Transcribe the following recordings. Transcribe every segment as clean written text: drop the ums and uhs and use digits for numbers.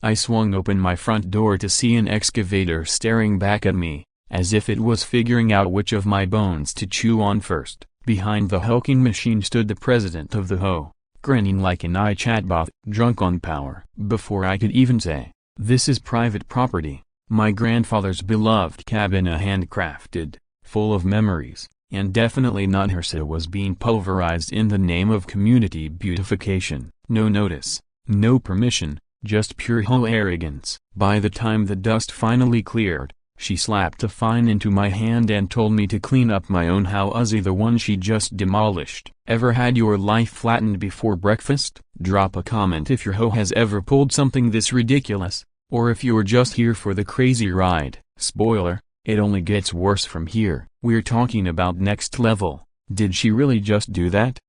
I swung open my front door to see an excavator staring back at me, as if it was figuring out which of my bones to chew on first. Behind the hulking machine stood the president of the HOA, grinning like an chatbot, drunk on power. Before I could even say, "This is private property," my grandfather's beloved cabin, a handcrafted, full of memories, and definitely not hers, was being pulverized in the name of community beautification. No notice, no permission, just pure HOA arrogance. By the time the dust finally cleared, she slapped a fine into my hand and told me to clean up my own house, the one she just demolished. Ever had your life flattened before breakfast? Drop a comment if your HOA has ever pulled something this ridiculous, or if you're just here for the crazy ride. Spoiler, it only gets worse from here. We're talking about next level. Did she really just do that?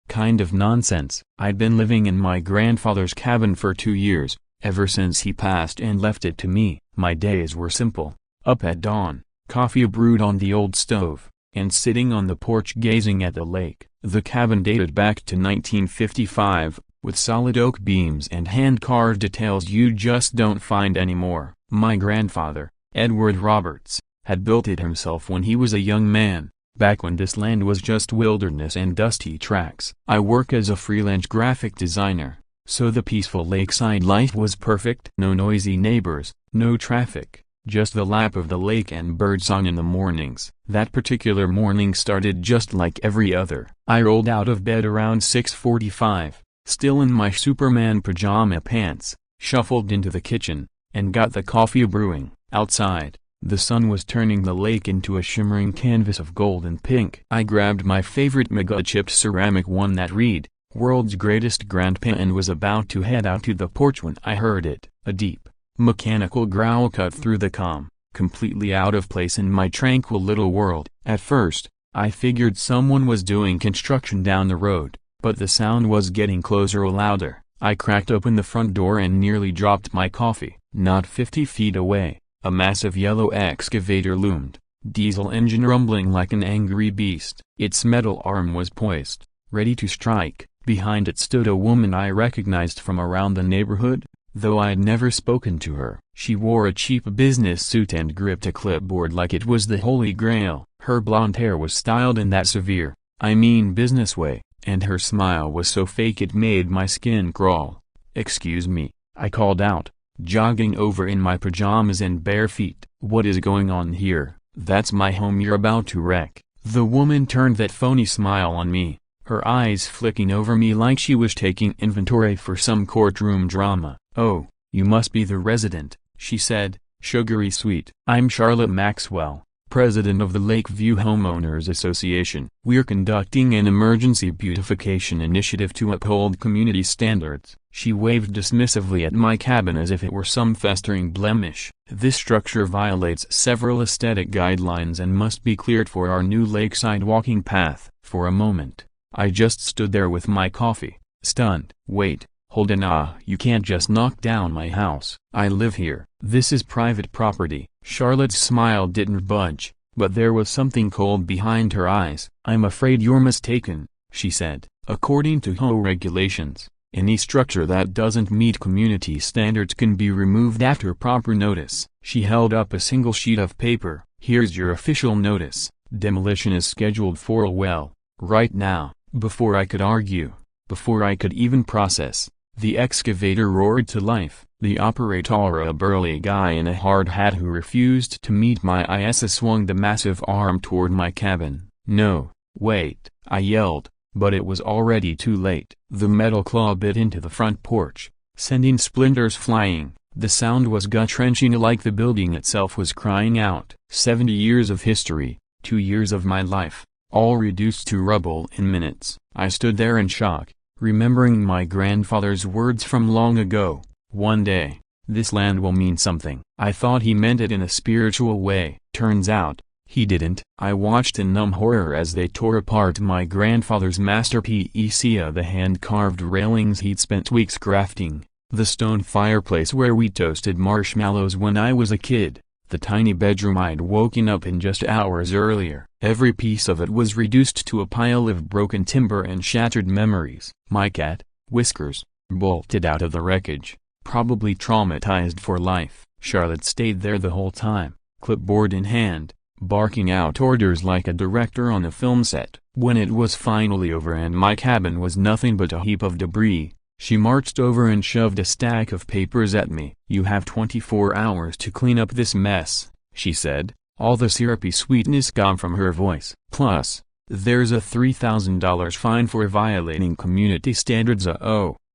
Kind of nonsense. I'd been living in my grandfather's cabin for 2 years, ever since he passed and left it to me. My days were simple. Up at dawn, coffee brewed on the old stove, and sitting on the porch gazing at the lake. The cabin dated back to 1955, with solid oak beams and hand-carved details you just don't find anymore. My grandfather, Edward Roberts, had built it himself when he was a young man, back when this land was just wilderness and dusty tracks. I work as a freelance graphic designer, so the peaceful lakeside life was perfect. No noisy neighbors, no traffic. Just the lap of the lake and birdsong in the mornings. That particular morning started just like every other. I rolled out of bed around 6:45, still in my Superman pajama pants, shuffled into the kitchen, and got the coffee brewing. Outside, the sun was turning the lake into a shimmering canvas of gold and pink. I grabbed my favorite mega-chipped ceramic one that read, "World's Greatest Grandpa," and was about to head out to the porch when I heard it. A deep, mechanical growl cut through the calm, completely out of place in my tranquil little world. At first, I figured someone was doing construction down the road, but the sound was getting closer, louder. I cracked open the front door and nearly dropped my coffee. Not 50 feet away, a massive yellow excavator loomed, diesel engine rumbling like an angry beast. Its metal arm was poised, ready to strike. Behind it stood a woman I recognized from around the neighborhood, though I'd never spoken to her. She wore a cheap business suit and gripped a clipboard like it was the Holy Grail. Her blonde hair was styled in that severe, business way, and her smile was so fake it made my skin crawl. "Excuse me," I called out, jogging over in my pajamas and bare feet. "What is going on here?" "That's my home you're about to wreck." The woman turned that phony smile on me, her eyes flicking over me like she was taking inventory for some courtroom drama. "Oh, you must be the resident," she said, sugary sweet. "I'm Charlotte Maxwell, president of the Lakeview Homeowners Association. We're conducting an emergency beautification initiative to uphold community standards." She waved dismissively at my cabin as if it were some festering blemish. "This structure violates several aesthetic guidelines and must be cleared for our new lakeside walking path." For a moment, I just stood there with my coffee, stunned. "Wait, hold on, you can't just knock down my house. I live here. This is private property." Charlotte's smile didn't budge, but there was something cold behind her eyes. "I'm afraid you're mistaken," she said. "According to HOA regulations, any structure that doesn't meet community standards can be removed after proper notice." She held up a single sheet of paper. "Here's your official notice. Demolition is scheduled for, well, right now." Before I could argue, before I could even process, the excavator roared to life. The operator, a burly guy in a hard hat who refused to meet my eyes, swung the massive arm toward my cabin. "No, wait," I yelled, but it was already too late. The metal claw bit into the front porch, sending splinters flying. The sound was gut-wrenching, like the building itself was crying out. 70 years of history, 2 years of my life, all reduced to rubble in minutes. I stood there in shock, remembering my grandfather's words from long ago. "One day, this land will mean something." I thought he meant it in a spiritual way. Turns out, he didn't. I watched in numb horror as they tore apart my grandfather's masterpiece, the hand-carved railings he'd spent weeks crafting, the stone fireplace where we toasted marshmallows when I was a kid, the tiny bedroom I'd woken up in just hours earlier. Every piece of it was reduced to a pile of broken timber and shattered memories. My cat, Whiskers, bolted out of the wreckage, probably traumatized for life. Charlotte stayed there the whole time, clipboard in hand, barking out orders like a director on a film set. When it was finally over and my cabin was nothing but a heap of debris, she marched over and shoved a stack of papers at me. "You have 24 hours to clean up this mess," she said, all the syrupy sweetness gone from her voice. "Plus, there's a $3,000 fine for violating community standards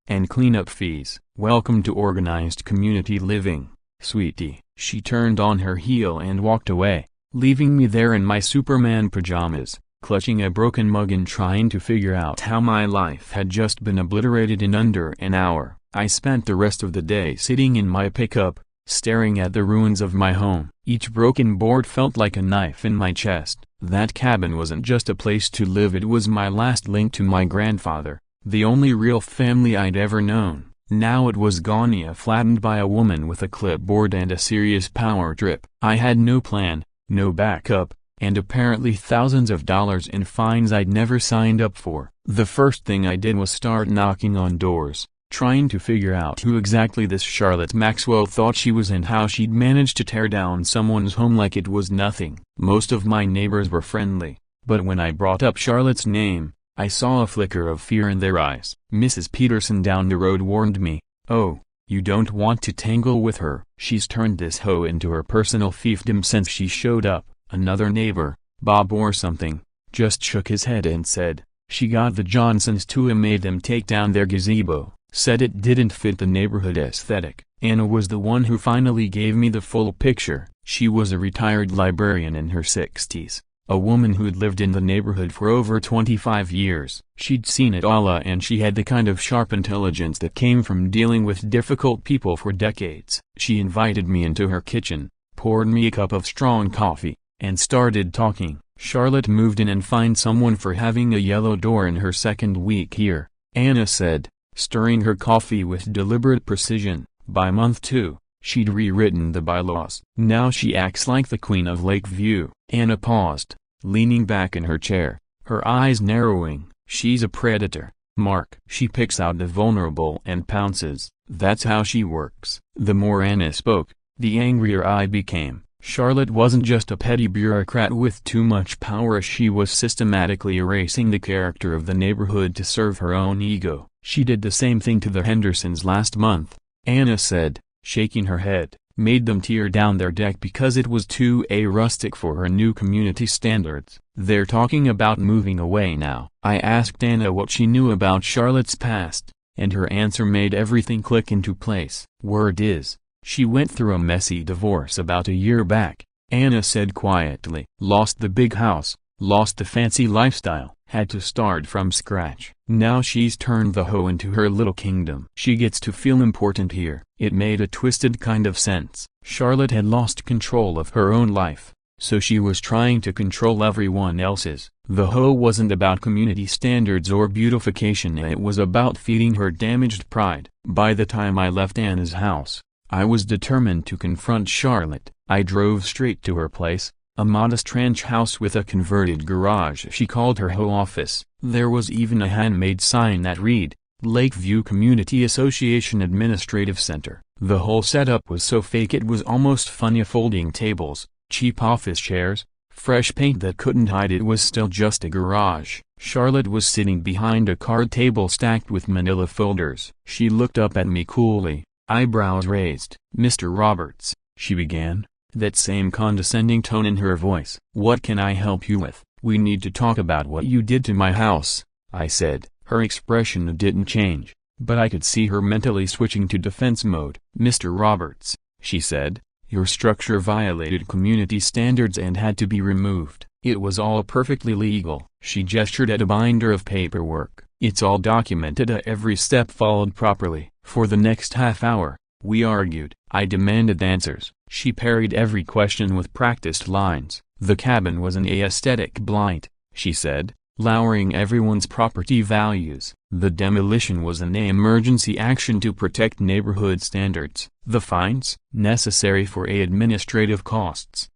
and cleanup fees. Welcome to organized community living, sweetie." She turned on her heel and walked away, leaving me there in my Superman pajamas, clutching a broken mug and trying to figure out how my life had just been obliterated in under an hour. I spent the rest of the day sitting in my pickup, staring at the ruins of my home. Each broken board felt like a knife in my chest. That cabin wasn't just a place to live, it was my last link to my grandfather, the only real family I'd ever known. Now it was gone, flattened by a woman with a clipboard and a serious power trip. I had no plan, no backup, and apparently thousands of dollars in fines I'd never signed up for. The first thing I did was start knocking on doors, trying to figure out who exactly this Charlotte Maxwell thought she was and how she'd managed to tear down someone's home like it was nothing. Most of my neighbors were friendly, but when I brought up Charlotte's name, I saw a flicker of fear in their eyes. Mrs. Peterson down the road warned me, "Oh, you don't want to tangle with her. She's turned this hoe into her personal fiefdom since she showed up." Another neighbor, Bob or something, just shook his head and said, "She got the Johnsons to made them take down their gazebo, said it didn't fit the neighborhood aesthetic." Anna was the one who finally gave me the full picture. She was a retired librarian in her 60s, a woman who'd lived in the neighborhood for over 25 years. She'd seen it all, and she had the kind of sharp intelligence that came from dealing with difficult people for decades. She invited me into her kitchen, poured me a cup of strong coffee, and started talking. "Charlotte moved in and fined someone for having a yellow door in her second week here," Anna said, stirring her coffee with deliberate precision. "By month 2, she'd rewritten the bylaws. Now she acts like the queen of Lakeview." Anna paused, leaning back in her chair, her eyes narrowing. "She's a predator, Mark. She picks out the vulnerable and pounces. That's how she works." The more Anna spoke, the angrier I became. Charlotte wasn't just a petty bureaucrat with too much power, she was systematically erasing the character of the neighborhood to serve her own ego. "She did the same thing to the Hendersons last month," Anna said, shaking her head. "Made them tear down their deck because it was too rustic for her new community standards. They're talking about moving away now." I asked Anna what she knew about Charlotte's past, and her answer made everything click into place. "Word is, she went through a messy divorce about a year back," Anna said quietly. "Lost the big house, lost the fancy lifestyle, had to start from scratch. Now she's turned the hoe into her little kingdom. She gets to feel important here." It made a twisted kind of sense. Charlotte had lost control of her own life, so she was trying to control everyone else's. The hoe wasn't about community standards or beautification, it was about feeding her damaged pride. By the time I left Anna's house, I was determined to confront Charlotte. I drove straight to her place, a modest ranch house with a converted garage she called her hoe office. There was even a handmade sign that read, "Lakeview Community Association Administrative Center." The whole setup was so fake it was almost funny. Folding tables, cheap office chairs, fresh paint that couldn't hide it was still just a garage. Charlotte was sitting behind a card table stacked with manila folders. She looked up at me coolly, eyebrows raised. "Mr. Roberts," she began, that same condescending tone in her voice. "What can I help you with?" "We need to talk about what you did to my house," I said. Her expression didn't change, but I could see her mentally switching to defense mode. "Mr. Roberts," she said, "your structure violated community standards and had to be removed. It was all perfectly legal." She gestured at a binder of paperwork. "It's all documented, every step followed properly." For the next half hour, we argued. I demanded answers. She parried every question with practiced lines. "The cabin was an aesthetic blight," she said, lowering everyone's property values. "The demolition was an emergency action to protect neighborhood standards. The fines? Necessary for administrative costs."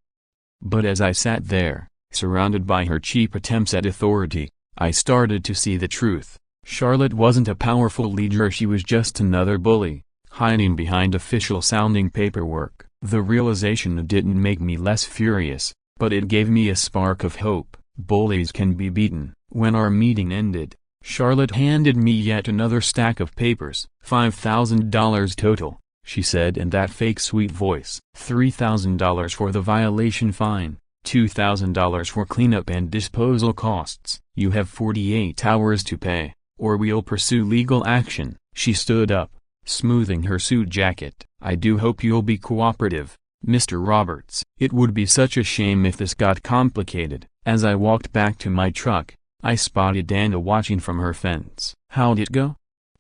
But as I sat there, surrounded by her cheap attempts at authority, I started to see the truth. Charlotte wasn't a powerful leader, she was just another bully, hiding behind official-sounding paperwork. The realization didn't make me less furious, but it gave me a spark of hope. Bullies can be beaten. When our meeting ended, Charlotte handed me yet another stack of papers. $5,000 total, she said in that fake sweet voice. $3,000 for the violation fine, $2,000 for cleanup and disposal costs. You have 48 hours to pay, or we'll pursue legal action. She stood up, smoothing her suit jacket. I do hope you'll be cooperative, Mr. Roberts. It would be such a shame if this got complicated. As I walked back to my truck, I spotted Anna watching from her fence. How'd it go?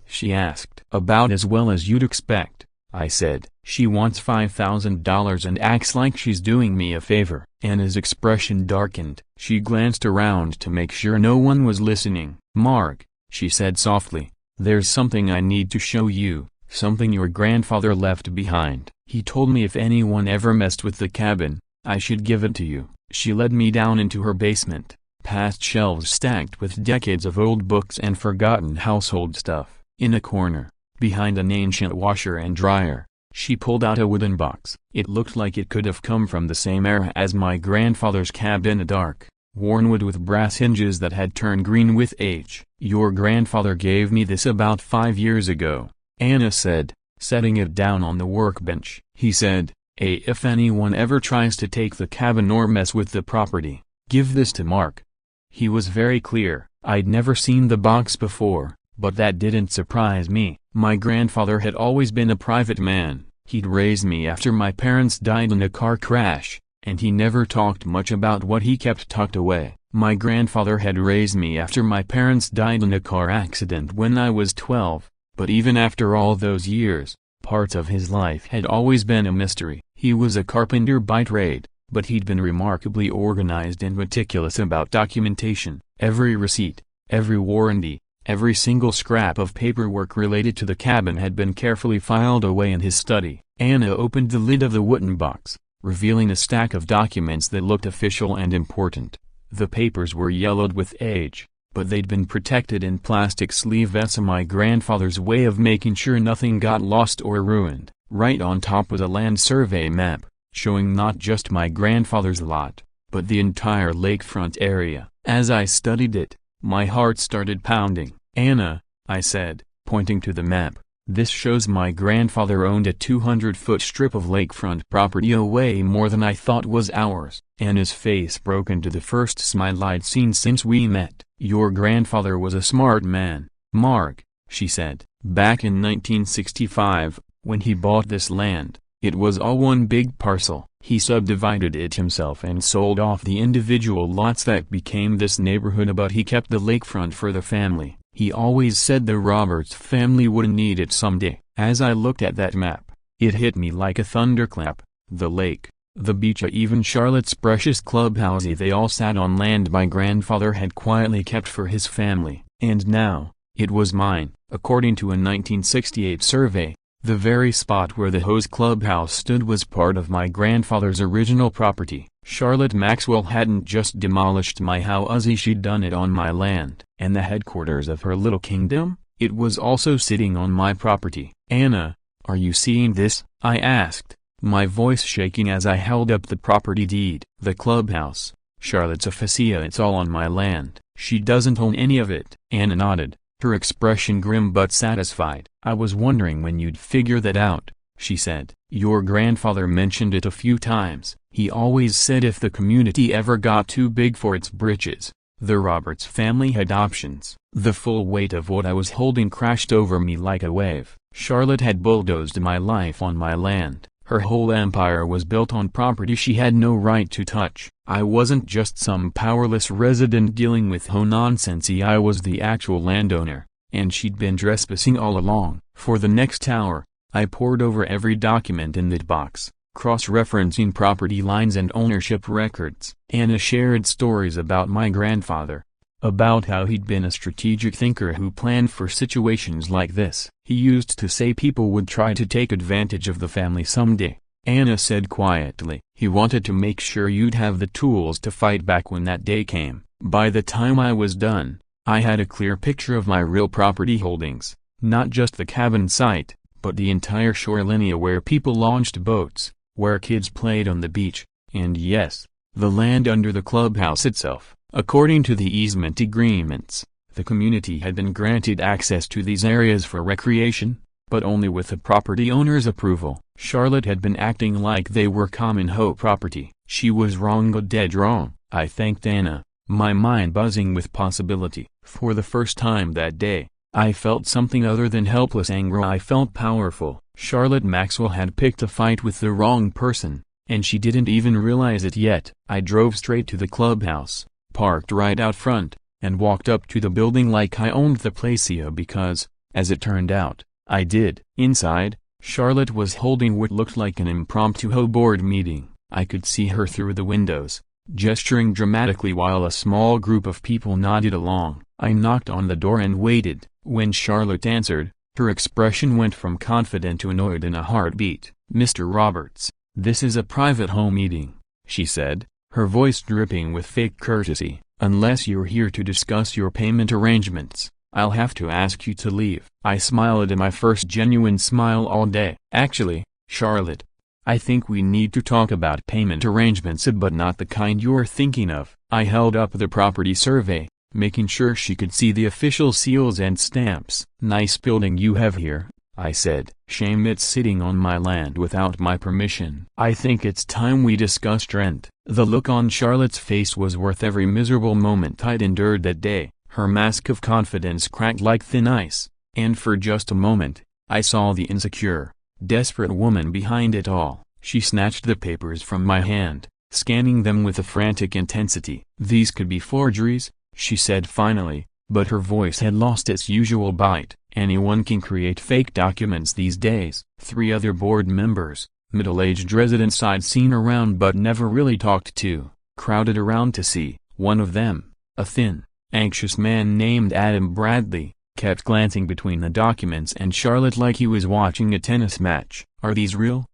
She asked. About as well as you'd expect, I said. She wants $5,000 and acts like she's doing me a favor. Anna's expression darkened. She glanced around to make sure no one was listening. Mark, she said softly, there's something I need to show you, something your grandfather left behind. He told me if anyone ever messed with the cabin, I should give it to you. She led me down into her basement, past shelves stacked with decades of old books and forgotten household stuff. In a corner, behind an ancient washer and dryer, she pulled out a wooden box. It looked like it could have come from the same era as my grandfather's cabin, a dark, worn wood with brass hinges that had turned green with age. Your grandfather gave me this about 5 years ago, Anna said, setting it down on the workbench. He said, if anyone ever tries to take the cabin or mess with the property, give this to Mark. He was very clear. I'd never seen the box before, but that didn't surprise me. My grandfather had always been a private man. He'd raised me after my parents died in a car crash, and he never talked much about what he kept tucked away. My grandfather had raised me after my parents died in a car accident when I was 12, but even after all those years, parts of his life had always been a mystery. He was a carpenter by trade, but he'd been remarkably organized and meticulous about documentation. Every receipt, every warranty, every single scrap of paperwork related to the cabin had been carefully filed away in his study. Anna opened the lid of the wooden box, revealing a stack of documents that looked official and important. The papers were yellowed with age, but they'd been protected in plastic sleevettes, my grandfather's way of making sure nothing got lost or ruined. Right on top was a land survey map, showing not just my grandfather's lot, but the entire lakefront area. As I studied it, my heart started pounding. Anna, I said, pointing to the map, this shows my grandfather owned a 200-foot strip of lakefront property, way more than I thought was ours. Anna's face broke into the first smile I'd seen since we met. Your grandfather was a smart man, Mark, she said. Back in 1965, when he bought this land, it was all one big parcel. He subdivided it himself and sold off the individual lots that became this neighborhood, but he kept the lakefront for the family. He always said the Roberts family wouldn't need it someday. As I looked at that map, it hit me like a thunderclap. The lake, the beach, even Charlotte's precious clubhouse, they all sat on land my grandfather had quietly kept for his family. And now, it was mine. According to a 1968 survey, the very spot where the HOA's clubhouse stood was part of my grandfather's original property. Charlotte Maxwell hadn't just demolished my house, she'd done it on my land. And the headquarters of her little kingdom? It was also sitting on my property. Anna, are you seeing this? I asked, my voice shaking as I held up the property deed. The clubhouse, Charlotte's officia, it's all on my land. She doesn't own any of it. Anna nodded, her expression grim but satisfied. I was wondering when you'd figure that out, she said. Your grandfather mentioned it a few times. He always said if the community ever got too big for its britches, the Roberts family had options. The full weight of what I was holding crashed over me like a wave. Charlotte had bulldozed my life on my land. Her whole empire was built on property she had no right to touch. I wasn't just some powerless resident dealing with HOA nonsense, I was the actual landowner, and she'd been trespassing all along. For the next hour, I pored over every document in that box, cross-referencing property lines and ownership records. Anna shared stories about my grandfather, about how he'd been a strategic thinker who planned for situations like this. He used to say people would try to take advantage of the family someday. Anna said quietly, he wanted to make sure you'd have the tools to fight back when that day came. By the time I was done, I had a clear picture of my real property holdings, not just the cabin site, but the entire Shoreline where people launched boats, where kids played on the beach, and yes, the land under the clubhouse itself. According to the easement agreements, the community had been granted access to these areas for recreation, but only with the property owner's approval. Charlotte had been acting like they were common HOA property. She was wrong, dead wrong. I thanked Anna, my mind buzzing with possibility. For the first time that day, I felt something other than helpless anger. I felt powerful. Charlotte Maxwell had picked a fight with the wrong person, and she didn't even realize it yet. I drove straight to the clubhouse, parked right out front, and walked up to the building like I owned the place because, as it turned out, I did. Inside, Charlotte was holding what looked like an impromptu HOA board meeting. I could see her through the windows, gesturing dramatically while a small group of people nodded along. I knocked on the door and waited. When Charlotte answered, her expression went from confident to annoyed in a heartbeat. "Mr. Roberts, this is a private HOA meeting," she said, her voice dripping with fake courtesy. "Unless you're here to discuss your payment arrangements, I'll have to ask you to leave." I smiled at my first genuine smile all day. "Actually, Charlotte, I think we need to talk about payment arrangements, but not the kind you're thinking of." I held up the property survey, making sure she could see the official seals and stamps. "Nice building you have here," I said. "Shame it's sitting on my land without my permission. I think it's time we discussed rent." The look on Charlotte's face was worth every miserable moment I'd endured that day. Her mask of confidence cracked like thin ice, and for just a moment, I saw the insecure, desperate woman behind it all. She snatched the papers from my hand, scanning them with a frantic intensity. "These could be forgeries," she said finally, but her voice had lost its usual bite. "Anyone can create fake documents these days." 3 other board members, middle-aged residents I'd seen around but never really talked to, crowded around to see. One of them, a thin, anxious man named Adam Bradley, kept glancing between the documents and Charlotte like he was watching a tennis match. "Are these real?"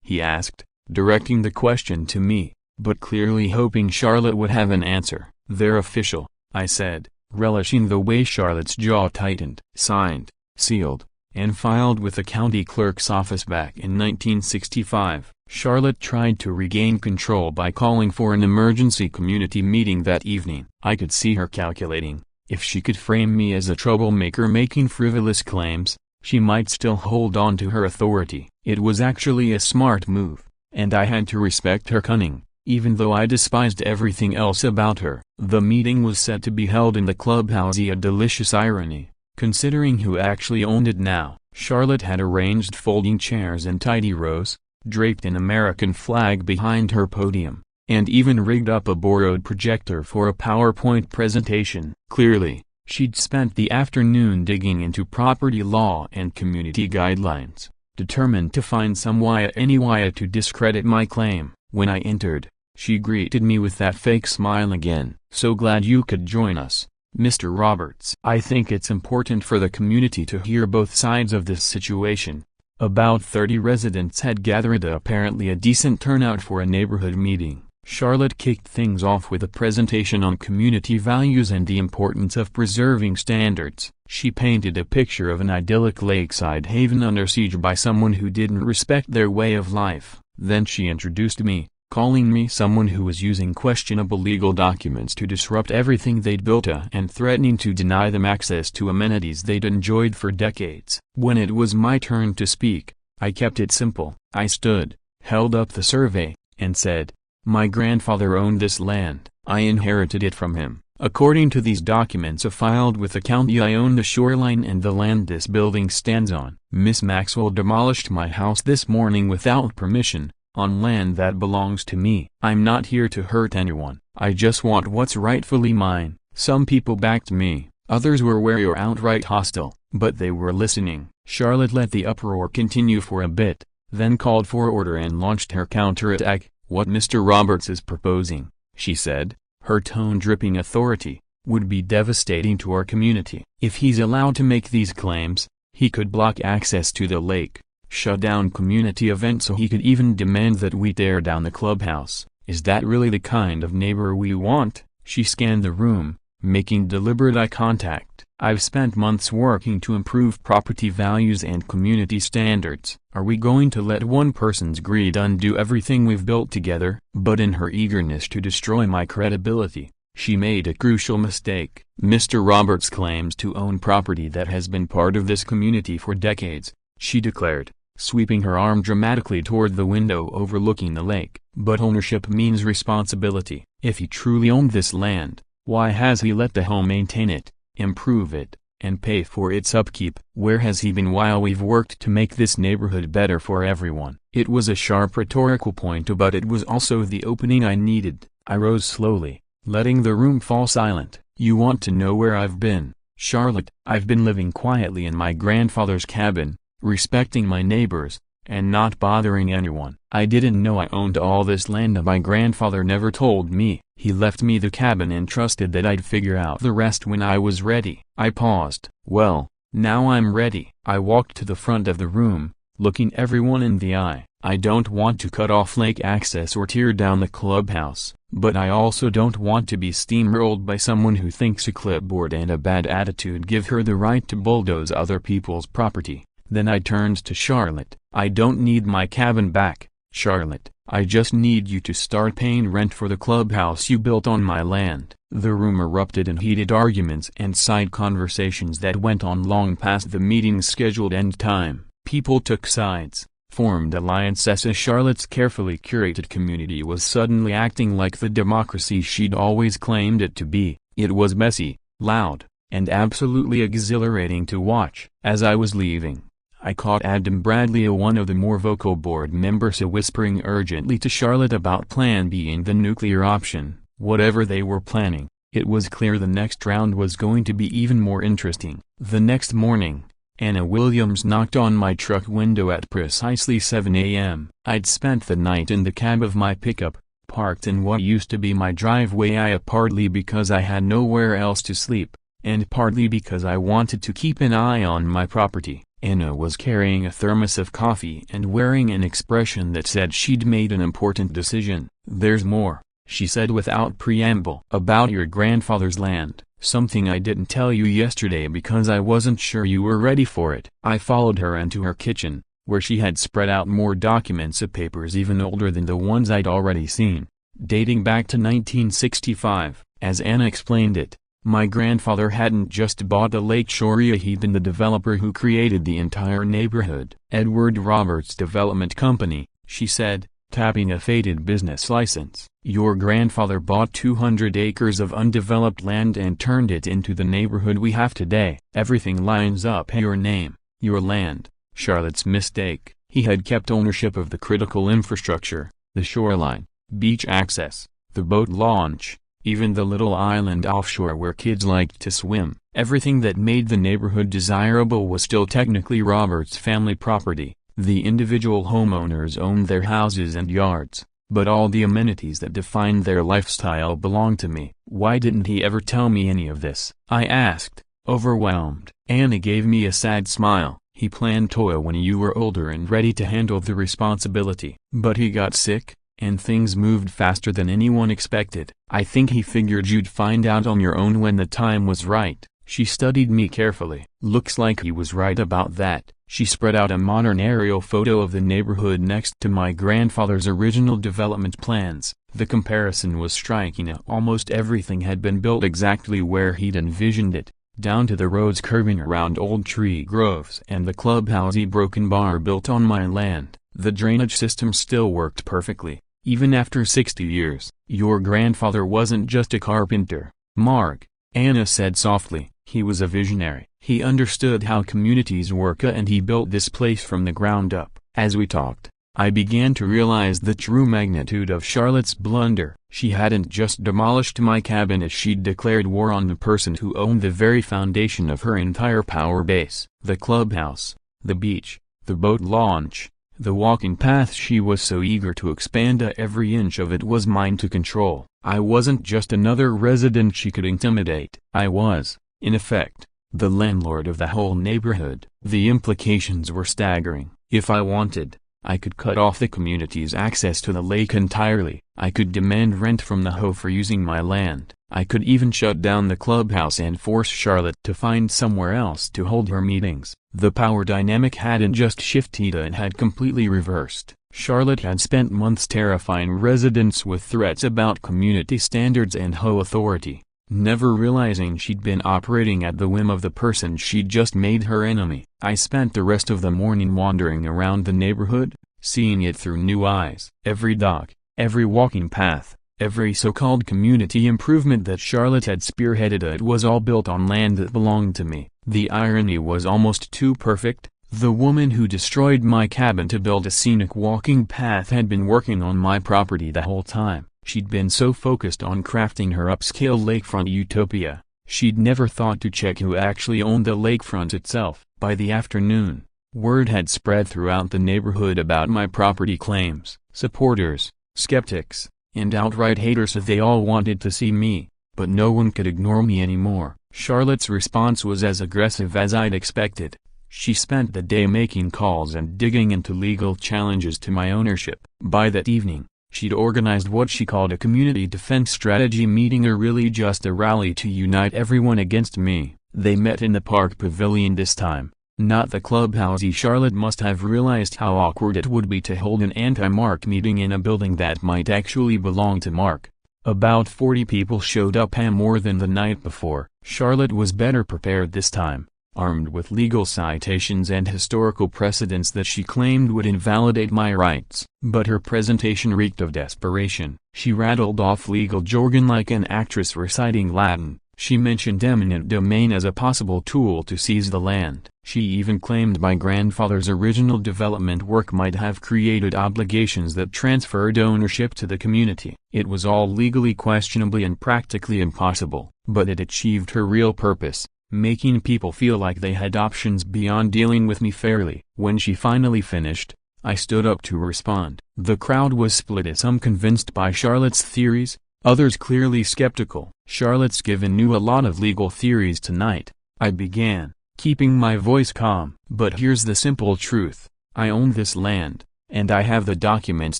he asked, directing the question to me, but clearly hoping Charlotte would have an answer. "They're official," I said, relishing the way Charlotte's jaw tightened. "Signed, sealed, and filed with the county clerk's office back in 1965. Charlotte tried to regain control by calling for an emergency community meeting that evening. I could see her calculating, if she could frame me as a troublemaker making frivolous claims, she might still hold on to her authority. It was actually a smart move, and I had to respect her cunning, even though I despised everything else about her. The meeting was set to be held in the clubhouse, a delicious irony, considering who actually owned it now. Charlotte had arranged folding chairs in tidy rows, draped an American flag behind her podium, and even rigged up a borrowed projector for a PowerPoint presentation. Clearly, she'd spent the afternoon digging into property law and community guidelines, determined to find some way to discredit my claim. When I entered, she greeted me with that fake smile again. "So glad you could join us, Mr. Roberts. I think it's important for the community to hear both sides of this situation." About 30 residents had gathered, apparently a decent turnout for a neighborhood meeting. Charlotte kicked things off with a presentation on community values and the importance of preserving standards. She painted a picture of an idyllic lakeside haven under siege by someone who didn't respect their way of life. Then she introduced me, calling me someone who was using questionable legal documents to disrupt everything they'd built and threatening to deny them access to amenities they'd enjoyed for decades. When it was my turn to speak, I kept it simple. I stood, held up the survey, and said, "My grandfather owned this land. I inherited it from him. According to these documents filed with the county, I own the shoreline and the land this building stands on. Miss Maxwell demolished my house this morning without permission, on land that belongs to me. I'm not here to hurt anyone. I just want what's rightfully mine." Some people backed me, others were wary or outright hostile, but they were listening. Charlotte let the uproar continue for a bit, then called for order and launched her counterattack. "What Mr. Roberts is proposing," she said, her tone dripping authority, "would be devastating to our community. If he's allowed to make these claims, he could block access to the lake, shut down community events, so he could even demand that we tear down the clubhouse. Is that really the kind of neighbor we want?" She scanned the room, making deliberate eye contact. I've spent months working to improve property values and community standards. Are we going to let one person's greed undo everything we've built together? But in her eagerness to destroy my credibility, she made a crucial mistake. Mr. Roberts claims to own property that has been part of this community for decades, she declared, sweeping her arm dramatically toward the window overlooking the lake. But ownership means responsibility. If he truly owned this land, why has he let the home maintain it, improve it, and pay for its upkeep? Where has he been while we've worked to make this neighborhood better for everyone? It was a sharp rhetorical point, but it was also the opening I needed. I rose slowly, letting the room fall silent. You want to know where I've been, Charlotte? I've been living quietly in my grandfather's cabin, respecting my neighbors, and not bothering anyone. I didn't know I owned all this land, and my grandfather never told me. He left me the cabin and trusted that I'd figure out the rest when I was ready. I paused. Well, now I'm ready. I walked to the front of the room, looking everyone in the eye. I don't want to cut off lake access or tear down the clubhouse, but I also don't want to be steamrolled by someone who thinks a clipboard and a bad attitude give her the right to bulldoze other people's property. Then I turned to Charlotte. I don't need my cabin back, Charlotte. I just need you to start paying rent for the clubhouse you built on my land. The room erupted in heated arguments and side conversations that went on long past the meeting's scheduled end time. People took sides, formed alliances as Charlotte's carefully curated community was suddenly acting like the democracy she'd always claimed it to be. It was messy, loud, and absolutely exhilarating to watch. As I was leaving, I caught Adam Bradley, one of the more vocal board members, whispering urgently to Charlotte about Plan B and the nuclear option. Whatever they were planning, it was clear the next round was going to be even more interesting. The next morning, Anna Williams knocked on my truck window at precisely 7 a.m. I'd spent the night in the cab of my pickup, parked in what used to be my driveway, partly because I had nowhere else to sleep, and partly because I wanted to keep an eye on my property. Anna was carrying a thermos of coffee and wearing an expression that said she'd made an important decision. There's more, she said without preamble, about your grandfather's land, something I didn't tell you yesterday because I wasn't sure you were ready for it. I followed her into her kitchen, where she had spread out more documents of papers even older than the ones I'd already seen, dating back to 1965. As Anna explained it, my grandfather hadn't just bought the lake shore, he'd been the developer who created the entire neighborhood. Edward Roberts Development Company, she said, tapping a faded business license. Your grandfather bought 200 acres of undeveloped land and turned it into the neighborhood we have today. Everything lines up. Your name, your land. Charlotte's mistake. He had kept ownership of the critical infrastructure, the shoreline, beach access, the boat launch, even the little island offshore where kids liked to swim. Everything that made the neighborhood desirable was still technically Roberts' family property. The individual homeowners owned their houses and yards, but all the amenities that defined their lifestyle belonged to me. Why didn't he ever tell me any of this? I asked, overwhelmed. Anna gave me a sad smile. He planned to when you were older and ready to handle the responsibility. But he got sick, and things moved faster than anyone expected. I think he figured you'd find out on your own when the time was right. She studied me carefully. Looks like he was right about that. She spread out a modern aerial photo of the neighborhood next to my grandfather's original development plans. The comparison was striking. Almost everything had been built exactly where he'd envisioned it, down to the roads curving around old tree groves and the clubhousey broken bar built on my land. The drainage system still worked perfectly, even after 60 years. Your grandfather wasn't just a carpenter, Mark, Anna said softly. He was a visionary. He understood how communities work, and he built this place from the ground up. As we talked, I began to realize the true magnitude of Charlotte's blunder. She hadn't just demolished my cabin as she'd declared war on the person who owned the very foundation of her entire power base. The clubhouse, the beach, the boat launch, the walking path she was so eager to expand. Every inch of it was mine to control. I wasn't just another resident she could intimidate. I was, in effect, the landlord of the whole neighborhood. The implications were staggering. If I wanted, I could cut off the community's access to the lake entirely. I could demand rent from the HOA for using my land. I could even shut down the clubhouse and force Charlotte to find somewhere else to hold her meetings. The power dynamic hadn't just shifted, it had completely reversed. Charlotte had spent months terrifying residents with threats about community standards and HOA authority, never realizing she'd been operating at the whim of the person she'd just made her enemy. I spent the rest of the morning wandering around the neighborhood, seeing it through new eyes. Every dock, every walking path, every so-called community improvement that Charlotte had spearheaded, it was all built on land that belonged to me. The irony was almost too perfect. The woman who destroyed my cabin to build a scenic walking path had been working on my property the whole time. She'd been so focused on crafting her upscale lakefront utopia, she'd never thought to check who actually owned the lakefront itself. By the afternoon, word had spread throughout the neighborhood about my property claims. Supporters, skeptics, and outright haters, they all wanted to see me, but no one could ignore me anymore. Charlotte's response was as aggressive as I'd expected. She spent the day making calls and digging into legal challenges to my ownership. By that evening, she'd organized what she called a community defense strategy meeting, or really just a rally to unite everyone against me. They met in the park pavilion this time, not the clubhouse. Charlotte must have realized how awkward it would be to hold an anti-Mark meeting in a building that might actually belong to Mark. About 40 people showed up, more than the night before. Charlotte was better prepared this time, armed with legal citations and historical precedents that she claimed would invalidate my rights. But her presentation reeked of desperation. She rattled off legal jargon like an actress reciting Latin. She mentioned eminent domain as a possible tool to seize the land. She even claimed my grandfather's original development work might have created obligations that transferred ownership to the community. It was all legally questionably and practically impossible, but it achieved her real purpose, making people feel like they had options beyond dealing with me fairly. When she finally finished, I stood up to respond. The crowd was split, some convinced by Charlotte's theories, others clearly skeptical. Charlotte's given you a lot of legal theories tonight, I began, keeping my voice calm. But here's the simple truth. I own this land, and I have the documents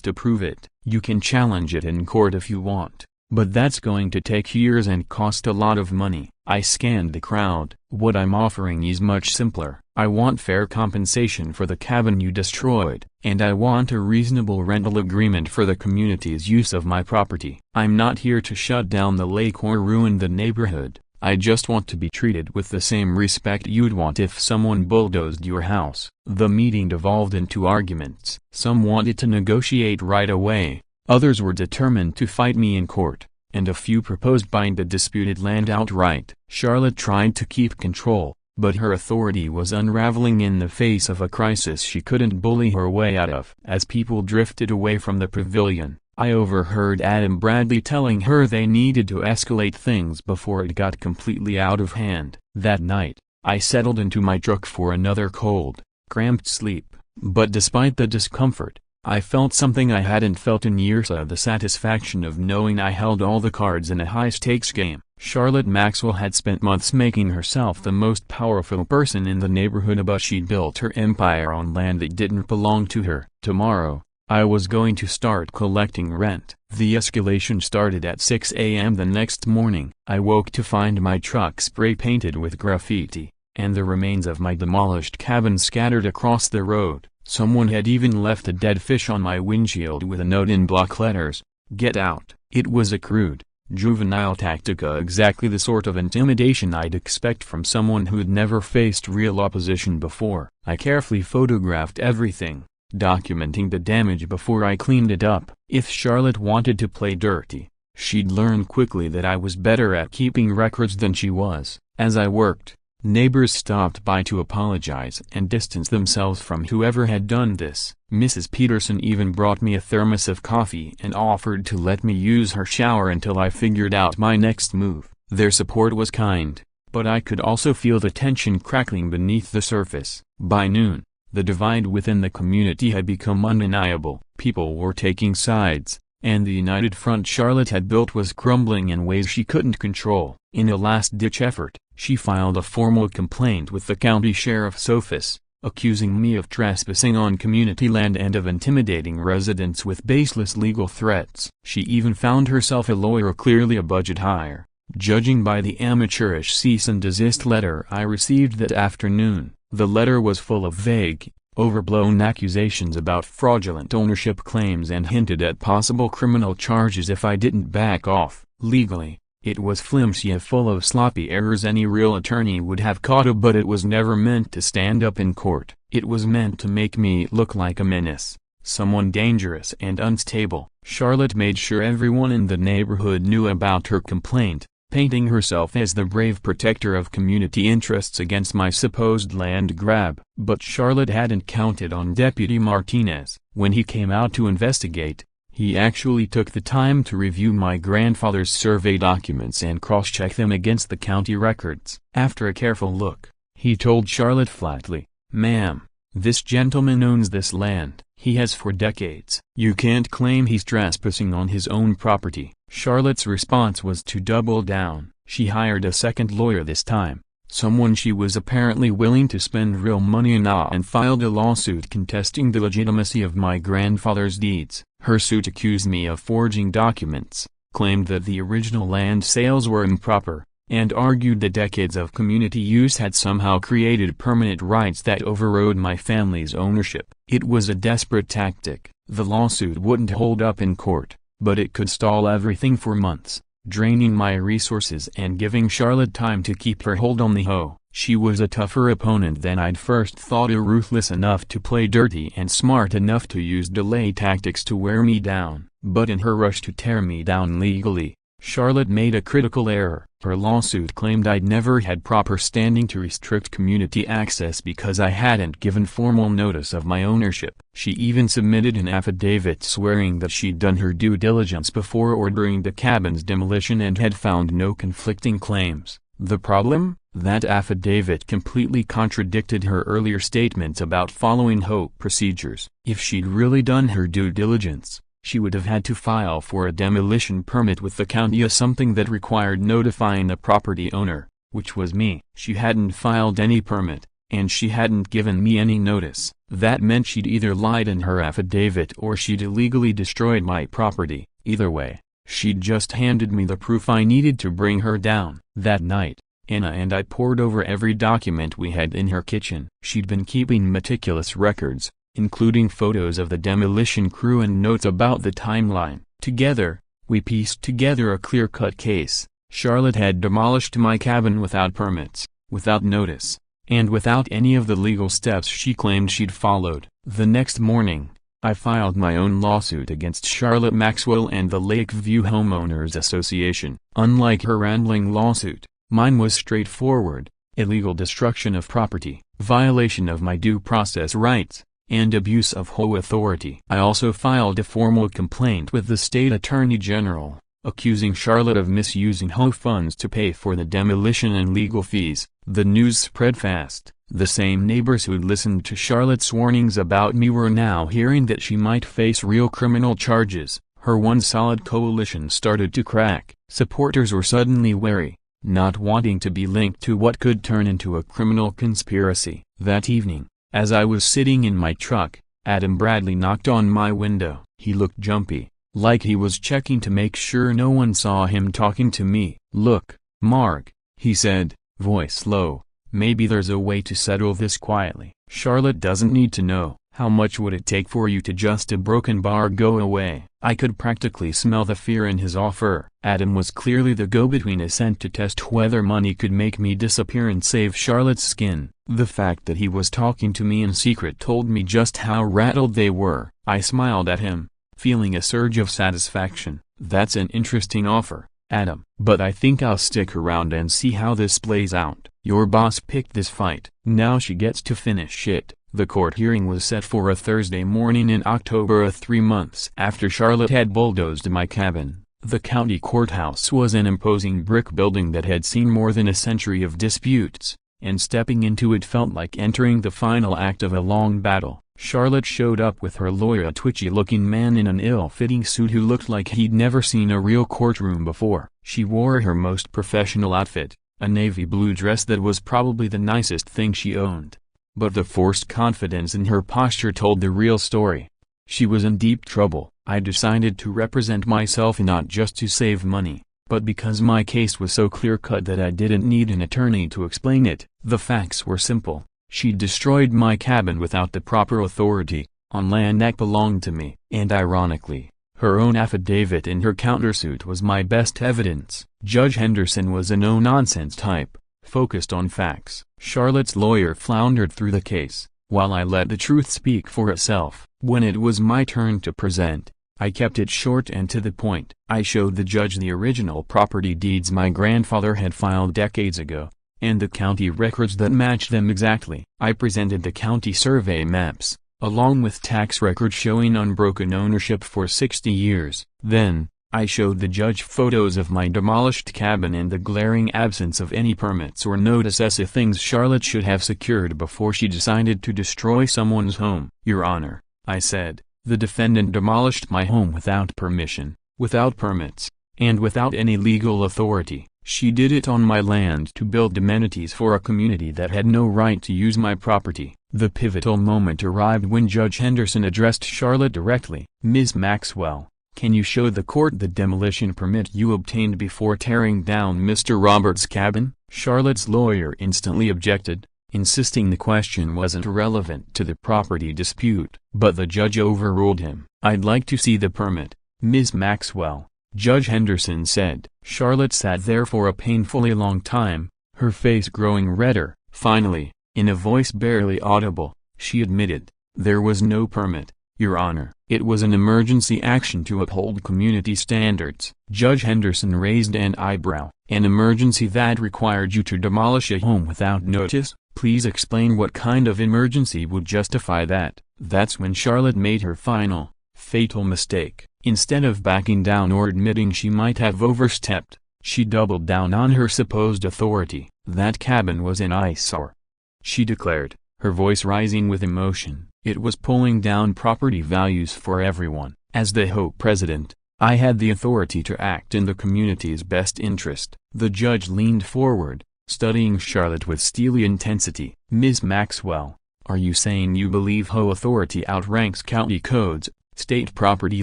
to prove it. You can challenge it in court if you want, but that's going to take years and cost a lot of money. I scanned the crowd. What I'm offering is much simpler. I want fair compensation for the cabin you destroyed, and I want a reasonable rental agreement for the community's use of my property. I'm not here to shut down the lake or ruin the neighborhood. I just want to be treated with the same respect you'd want if someone bulldozed your house. The meeting devolved into arguments. Some wanted to negotiate right away, others were determined to fight me in court, and a few proposed buying the disputed land outright. Charlotte tried to keep control, but her authority was unraveling in the face of a crisis she couldn't bully her way out of. As people drifted away from the pavilion, I overheard Adam Bradley telling her they needed to escalate things before it got completely out of hand. That night, I settled into my truck for another cold, cramped sleep. But despite the discomfort, I felt something I hadn't felt in years, the satisfaction of knowing I held all the cards in a high-stakes game. Charlotte Maxwell had spent months making herself the most powerful person in the neighborhood, but she'd built her empire on land that didn't belong to her. Tomorrow, I was going to start collecting rent. The escalation started at 6 a.m. the next morning. I woke to find my truck spray-painted with graffiti, and the remains of my demolished cabin scattered across the road. Someone had even left a dead fish on my windshield with a note in block letters, "Get out." It was a crude, juvenile tactica, exactly the sort of intimidation I'd expect from someone who'd never faced real opposition before. I carefully photographed everything, documenting the damage before I cleaned it up. If Charlotte wanted to play dirty, she'd learn quickly that I was better at keeping records than she was. As I worked, neighbors stopped by to apologize and distance themselves from whoever had done this. Mrs. Peterson even brought me a thermos of coffee and offered to let me use her shower until I figured out my next move. Their support was kind, but I could also feel the tension crackling beneath the surface. By noon, the divide within the community had become undeniable. People were taking sides, and the united front Charlotte had built was crumbling in ways she couldn't control. In a last-ditch effort, she filed a formal complaint with the county sheriff's office, accusing me of trespassing on community land and of intimidating residents with baseless legal threats. She even found herself a lawyer, clearly a budget hire, judging by the amateurish cease and desist letter I received that afternoon. The letter was full of vague, overblown accusations about fraudulent ownership claims and hinted at possible criminal charges if I didn't back off. Legally, it was flimsy and full of sloppy errors any real attorney would have caught, but it was never meant to stand up in court. It was meant to make me look like a menace, someone dangerous and unstable. Charlotte made sure everyone in the neighborhood knew about her complaint, painting herself as the brave protector of community interests against my supposed land grab. But Charlotte hadn't counted on Deputy Martinez. When he came out to investigate, he actually took the time to review my grandfather's survey documents and cross-check them against the county records. After a careful look, he told Charlotte flatly, "Ma'am, this gentleman owns this land. He has for decades. You can't claim he's trespassing on his own property." Charlotte's response was to double down. She hired a second lawyer this time, someone she was apparently willing to spend real money on, and filed a lawsuit contesting the legitimacy of my grandfather's deeds. Her suit accused me of forging documents, claimed that the original land sales were improper, and argued that decades of community use had somehow created permanent rights that overrode my family's ownership. It was a desperate tactic. The lawsuit wouldn't hold up in court, but it could stall everything for months, draining my resources and giving Charlotte time to keep her hold on the hoe. She was a tougher opponent than I'd first thought, ruthless enough to play dirty and smart enough to use delay tactics to wear me down. But in her rush to tear me down legally, Charlotte made a critical error. Her lawsuit claimed I'd never had proper standing to restrict community access because I hadn't given formal notice of my ownership. She even submitted an affidavit swearing that she'd done her due diligence before ordering the cabin's demolition and had found no conflicting claims. The problem? That affidavit completely contradicted her earlier statements about following HOA procedures. If she'd really done her due diligence, she would have had to file for a demolition permit with the county, something that required notifying the property owner, which was me. She hadn't filed any permit, and she hadn't given me any notice. That meant she'd either lied in her affidavit or she'd illegally destroyed my property. Either way, she'd just handed me the proof I needed to bring her down. That night, Anna and I pored over every document we had in her kitchen. She'd been keeping meticulous records, including photos of the demolition crew and notes about the timeline. Together, we pieced together a clear-cut case. Charlotte had demolished my cabin without permits, without notice, and without any of the legal steps she claimed she'd followed. The next morning, I filed my own lawsuit against Charlotte Maxwell and the Lakeview Homeowners Association. Unlike her rambling lawsuit, mine was straightforward: illegal destruction of property, violation of my due process rights, and abuse of HOA authority. I also filed a formal complaint with the state attorney general, accusing Charlotte of misusing HOA funds to pay for the demolition and legal fees. The news spread fast. The same neighbors who'd listened to Charlotte's warnings about me were now hearing that she might face real criminal charges. Her once solid coalition started to crack. Supporters were suddenly wary, not wanting to be linked to what could turn into a criminal conspiracy. That evening, as I was sitting in my truck, Adam Bradley knocked on my window. He looked jumpy, like he was checking to make sure no one saw him talking to me. "Look, Mark," he said, voice low, "maybe there's a way to settle this quietly. Charlotte doesn't need to know. How much would it take for you to just a broken bar go away?" I could practically smell the fear in his offer. Adam was clearly the go-between, sent to test whether money could make me disappear and save Charlotte's skin. The fact that he was talking to me in secret told me just how rattled they were. I smiled at him, feeling a surge of satisfaction. "That's an interesting offer, Adam, but I think I'll stick around and see how this plays out. Your boss picked this fight. Now she gets to finish it." The court hearing was set for a Thursday morning in October, 3 months after Charlotte had bulldozed my cabin. The county courthouse was an imposing brick building that had seen more than a century of disputes, and stepping into it felt like entering the final act of a long battle. Charlotte showed up with her lawyer, a twitchy-looking man in an ill-fitting suit who looked like he'd never seen a real courtroom before. She wore her most professional outfit, a navy blue dress that was probably the nicest thing she owned. but the forced confidence in her posture told the real story. She was in deep trouble. I decided to represent myself not just to save money, but because my case was so clear-cut that I didn't need an attorney to explain it. The facts were simple. She destroyed my cabin without the proper authority, on land that belonged to me. And ironically, her own affidavit in her countersuit was my best evidence. Judge Henderson was a no-nonsense type, focused on facts. Charlotte's lawyer floundered through the case, while I let the truth speak for itself. When it was my turn to present, I kept it short and to the point. I showed the judge the original property deeds my grandfather had filed decades ago, and the county records that matched them exactly. I presented the county survey maps, along with tax records showing unbroken ownership for 60 years. Then, I showed the judge photos of my demolished cabin and the glaring absence of any permits or notices of things Charlotte should have secured before she decided to destroy someone's home. Your Honor, I said, the defendant demolished my home without permission, without permits, and without any legal authority. She did it on my land to build amenities for a community that had no right to use my property. The pivotal moment arrived when Judge Henderson addressed Charlotte directly. Ms. Maxwell, can you show the court the demolition permit you obtained before tearing down Mr. Roberts' cabin? Charlotte's lawyer instantly objected, insisting the question wasn't relevant to the property dispute. But the judge overruled him. I'd like to see the permit, Ms. Maxwell, Judge Henderson said. Charlotte sat there for a painfully long time, her face growing redder. Finally, in a voice barely audible, she admitted, there was no permit, Your Honor. It was an emergency action to uphold community standards. Judge Henderson raised an eyebrow. An emergency that required you to demolish a home without notice? Please explain what kind of emergency would justify that. That's when Charlotte made her final, fatal mistake. Instead of backing down or admitting she might have overstepped, she doubled down on her supposed authority. That cabin was an eyesore, she declared, her voice rising with emotion. It was pulling down property values for everyone. As the HOA president, I had the authority to act in the community's best interest. The judge leaned forward, studying Charlotte with steely intensity. Ms. Maxwell, are you saying you believe HOA authority outranks county codes, state property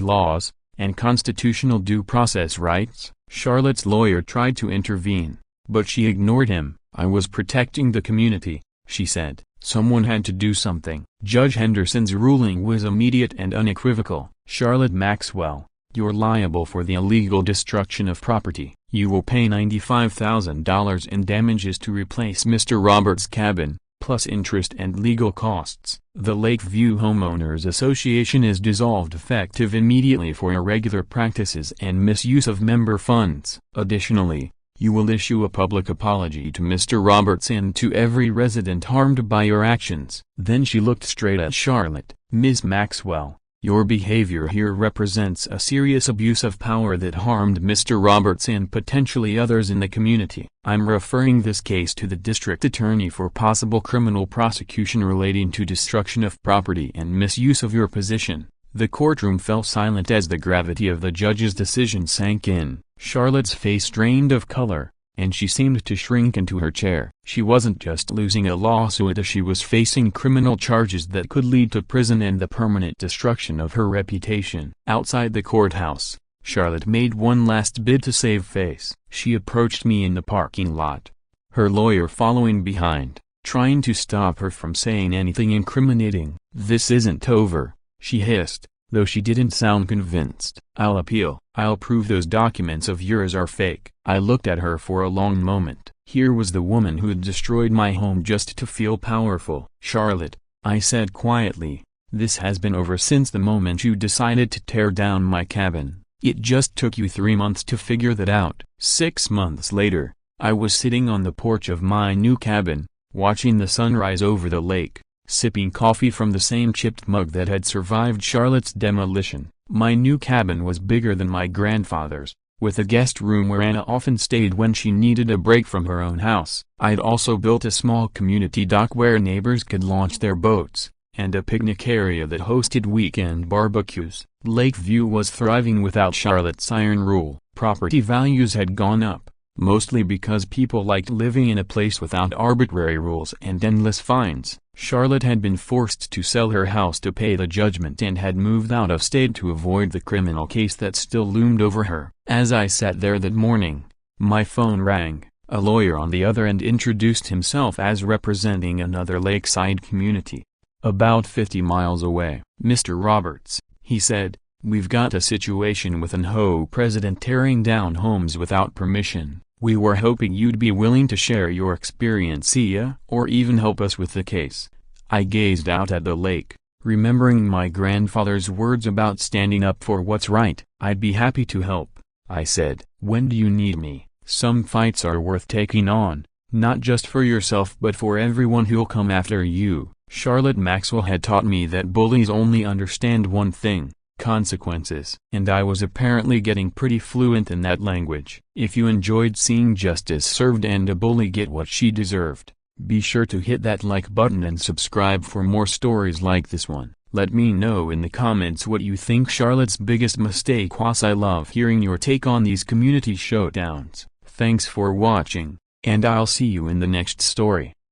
laws, and constitutional due process rights? Charlotte's lawyer tried to intervene, but she ignored him. I was protecting the community, she said. Someone had to do something. Judge Henderson's ruling was immediate and unequivocal. Charlotte Maxwell, you're liable for the illegal destruction of property. You will pay $95,000 in damages to replace Mr. Roberts' cabin, plus interest and legal costs. The Lakeview Homeowners Association is dissolved effective immediately for irregular practices and misuse of member funds. Additionally, you will issue a public apology to Mr. Roberts and to every resident harmed by your actions. Then she looked straight at Charlotte. Ms. Maxwell, your behavior here represents a serious abuse of power that harmed Mr. Roberts and potentially others in the community. I'm referring this case to the district attorney for possible criminal prosecution relating to destruction of property and misuse of your position. The courtroom fell silent as the gravity of the judge's decision sank in. Charlotte's face drained of color, and she seemed to shrink into her chair. She wasn't just losing a lawsuit, she was facing criminal charges that could lead to prison and the permanent destruction of her reputation. Outside the courthouse, Charlotte made one last bid to save face. She approached me in the parking lot, her lawyer following behind, trying to stop her from saying anything incriminating. This isn't over, she hissed, though she didn't sound convinced. I'll appeal. I'll prove those documents of yours are fake. I looked at her for a long moment. Here was the woman who had destroyed my home just to feel powerful. Charlotte, I said quietly, this has been over since the moment you decided to tear down my cabin. It just took you 3 months to figure that out. 6 months later, I was sitting on the porch of my new cabin, watching the sunrise over the lake, sipping coffee from the same chipped mug that had survived Charlotte's demolition. My new cabin was bigger than my grandfather's, with a guest room where Anna often stayed when she needed a break from her own house. I'd also built a small community dock where neighbors could launch their boats, and a picnic area that hosted weekend barbecues. Lakeview was thriving without Charlotte's iron rule. Property values had gone up, mostly because people liked living in a place without arbitrary rules and endless fines. Charlotte had been forced to sell her house to pay the judgment and had moved out of state to avoid the criminal case that still loomed over her. As I sat there that morning, my phone rang. A lawyer on the other end introduced himself as representing another lakeside community, about 50 miles away. "Mr. Roberts," he said, "we've got a situation with an HOA president tearing down homes without permission. We were hoping you'd be willing to share your experience or even help us with the case." I gazed out at the lake, remembering my grandfather's words about standing up for what's right. "I'd be happy to help," I said. "When do you need me?" Some fights are worth taking on, not just for yourself but for everyone who'll come after you. Charlotte Maxwell had taught me that bullies only understand one thing: consequences. And I was apparently getting pretty fluent in that language. If you enjoyed seeing justice served and a bully get what she deserved, be sure to hit that like button and subscribe for more stories like this one. Let me know in the comments what you think Charlotte's biggest mistake was. I love hearing your take on these community showdowns. Thanks for watching, and I'll see you in the next story.